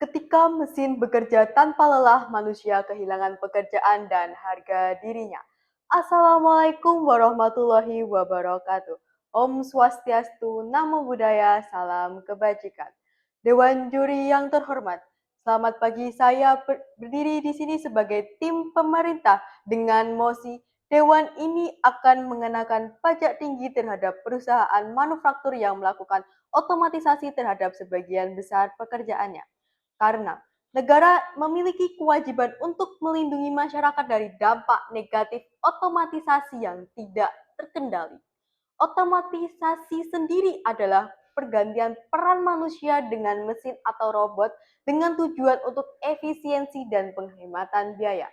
Ketika mesin bekerja tanpa lelah, manusia kehilangan pekerjaan dan harga dirinya. Assalamualaikum warahmatullahi wabarakatuh. Om Swastiastu, Namo Buddhaya, salam kebajikan. Dewan juri yang terhormat, selamat pagi. Saya berdiri di sini sebagai tim pemerintah dengan mosi Dewan ini akan mengenakan pajak tinggi terhadap perusahaan manufaktur yang melakukan otomatisasi terhadap sebagian besar pekerjaannya. Karena negara memiliki kewajiban untuk melindungi masyarakat dari dampak negatif otomatisasi yang tidak terkendali. Otomatisasi sendiri adalah pergantian peran manusia dengan mesin atau robot dengan tujuan untuk efisiensi dan penghematan biaya.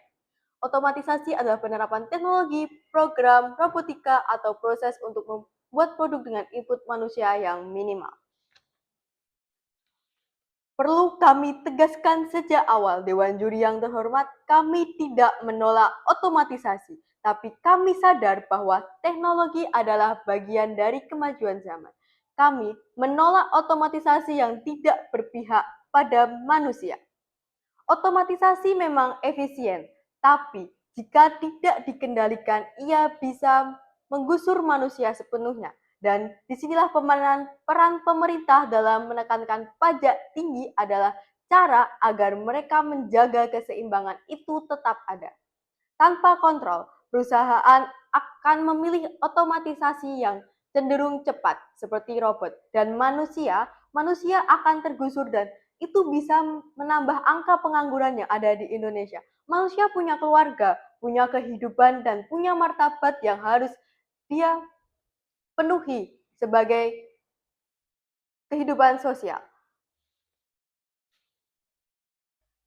Otomatisasi adalah penerapan teknologi, program, robotika, atau proses untuk membuat produk dengan input manusia yang minimal. Perlu kami tegaskan sejak awal, Dewan Juri yang terhormat, kami tidak menolak otomatisasi, tapi kami sadar bahwa teknologi adalah bagian dari kemajuan zaman. Kami menolak otomatisasi yang tidak berpihak pada manusia. Otomatisasi memang efisien, tapi jika tidak dikendalikan, ia bisa menggusur manusia sepenuhnya. Dan disinilah peran pemerintah dalam menekankan pajak tinggi adalah cara agar mereka menjaga keseimbangan itu tetap ada. Tanpa kontrol, perusahaan akan memilih otomatisasi yang cenderung cepat seperti robot dan manusia akan tergusur dan itu bisa menambah angka pengangguran yang ada di Indonesia. Manusia punya keluarga, punya kehidupan dan punya martabat yang harus dia penuhi sebagai kehidupan sosial.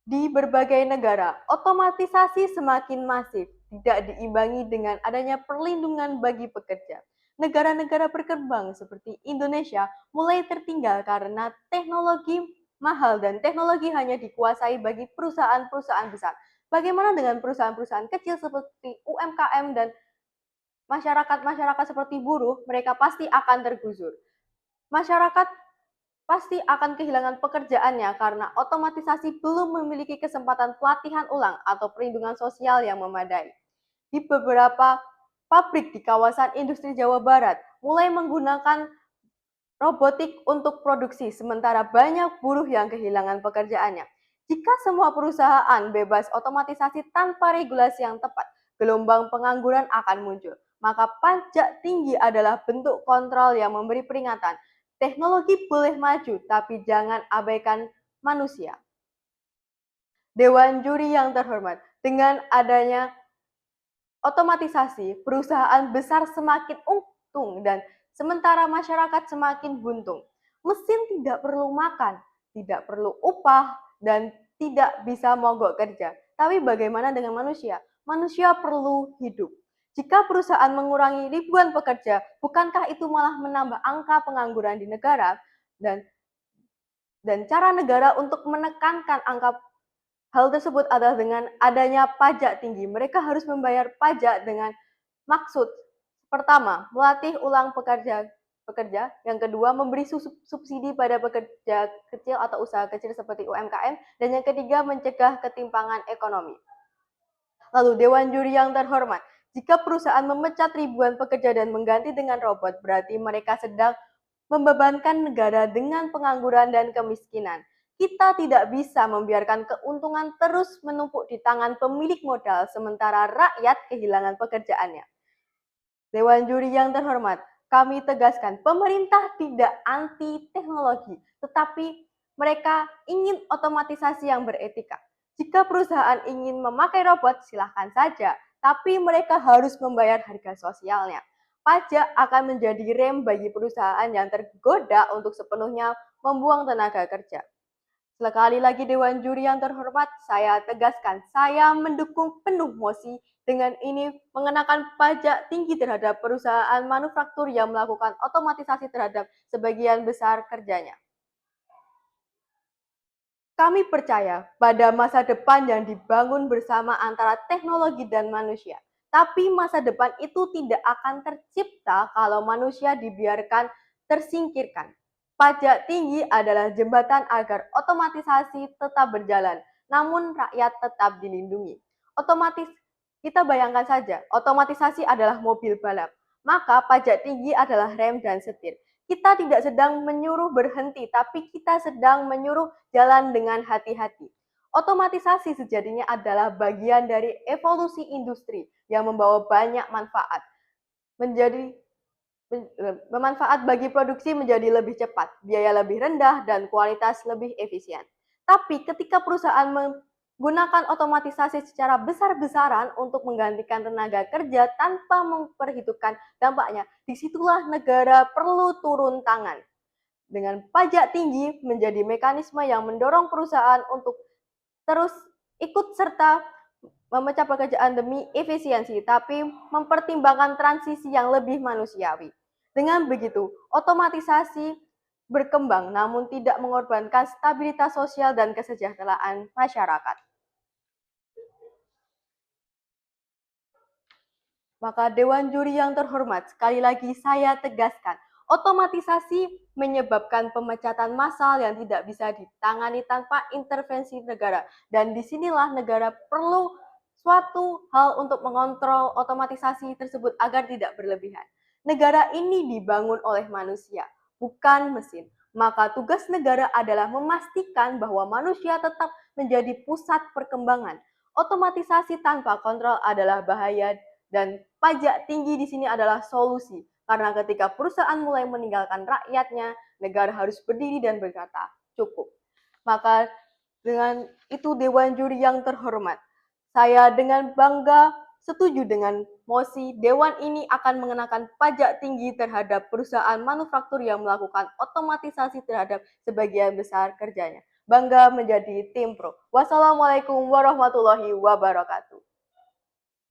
Di berbagai negara, otomatisasi semakin masif, tidak diimbangi dengan adanya perlindungan bagi pekerja. Negara-negara berkembang seperti Indonesia mulai tertinggal karena teknologi mahal dan teknologi hanya dikuasai bagi perusahaan-perusahaan besar. Bagaimana dengan perusahaan-perusahaan kecil seperti UMKM dan masyarakat-masyarakat seperti buruh, mereka pasti akan tergusur. Masyarakat pasti akan kehilangan pekerjaannya karena otomatisasi belum memiliki kesempatan pelatihan ulang atau perlindungan sosial yang memadai. Di beberapa pabrik di kawasan industri Jawa Barat mulai menggunakan robotik untuk produksi, sementara banyak buruh yang kehilangan pekerjaannya. Jika semua perusahaan bebas otomatisasi tanpa regulasi yang tepat, gelombang pengangguran akan muncul. Maka pajak tinggi adalah bentuk kontrol yang memberi peringatan. Teknologi boleh maju, tapi jangan abaikan manusia. Dewan juri yang terhormat, dengan adanya otomatisasi, perusahaan besar semakin untung dan sementara masyarakat semakin buntung. Mesin tidak perlu makan, tidak perlu upah, dan tidak bisa mogok kerja. Tapi bagaimana dengan manusia? Manusia perlu hidup. Jika perusahaan mengurangi ribuan pekerja, bukankah itu malah menambah angka pengangguran di negara? Dan cara negara untuk menekankan angka hal tersebut adalah dengan adanya pajak tinggi. Mereka harus membayar pajak dengan maksud pertama, melatih ulang pekerja. Yang kedua, memberi subsidi pada pekerja kecil atau usaha kecil seperti UMKM. Dan yang ketiga, mencegah ketimpangan ekonomi. Lalu Dewan Juri yang terhormat, jika perusahaan memecat ribuan pekerja dan mengganti dengan robot, berarti mereka sedang membebankan negara dengan pengangguran dan kemiskinan. Kita tidak bisa membiarkan keuntungan terus menumpuk di tangan pemilik modal sementara rakyat kehilangan pekerjaannya. Dewan juri yang terhormat, kami tegaskan pemerintah tidak anti teknologi, tetapi mereka ingin otomatisasi yang beretika. Jika perusahaan ingin memakai robot, silahkan saja, tapi mereka harus membayar harga sosialnya. Pajak akan menjadi rem bagi perusahaan yang tergoda untuk sepenuhnya membuang tenaga kerja. Sekali lagi Dewan Juri yang terhormat, saya tegaskan, saya mendukung penuh mosi dengan ini mengenakan pajak tinggi terhadap perusahaan manufaktur yang melakukan otomatisasi terhadap sebagian besar kerjanya. Kami percaya pada masa depan yang dibangun bersama antara teknologi dan manusia. Tapi masa depan itu tidak akan tercipta kalau manusia dibiarkan tersingkirkan. Pajak tinggi adalah jembatan agar otomatisasi tetap berjalan, namun rakyat tetap dilindungi. Otomatis kita bayangkan saja, otomatisasi adalah mobil balap, maka pajak tinggi adalah rem dan setir. Kita tidak sedang menyuruh berhenti, tapi kita sedang menyuruh jalan dengan hati-hati. Otomatisasi sejatinya adalah bagian dari evolusi industri yang membawa banyak manfaat, menjadi bermanfaat bagi produksi menjadi lebih cepat, biaya lebih rendah, dan kualitas lebih efisien. Tapi ketika perusahaan menggunakan otomatisasi secara besar-besaran untuk menggantikan tenaga kerja tanpa memperhitungkan dampaknya, disitulah negara perlu turun tangan. Dengan pajak tinggi menjadi mekanisme yang mendorong perusahaan untuk terus ikut serta memecah pekerjaan demi efisiensi, tapi mempertimbangkan transisi yang lebih manusiawi. Dengan begitu, otomatisasi berkembang namun tidak mengorbankan stabilitas sosial dan kesejahteraan masyarakat. Maka Dewan Juri yang terhormat, sekali lagi saya tegaskan, otomatisasi menyebabkan pemecatan massal yang tidak bisa ditangani tanpa intervensi negara. Dan disinilah negara perlu suatu hal untuk mengontrol otomatisasi tersebut agar tidak berlebihan. Negara ini dibangun oleh manusia, bukan mesin. Maka tugas negara adalah memastikan bahwa manusia tetap menjadi pusat perkembangan. Otomatisasi tanpa kontrol adalah bahaya dan pajak tinggi di sini adalah solusi. Karena ketika perusahaan mulai meninggalkan rakyatnya, negara harus berdiri dan berkata, cukup. Maka dengan itu Dewan Juri yang terhormat, saya dengan bangga setuju dengan mosi Dewan ini akan mengenakan pajak tinggi terhadap perusahaan manufaktur yang melakukan otomatisasi terhadap sebagian besar kerjanya. Bangga menjadi tim pro. Wassalamualaikum warahmatullahi wabarakatuh.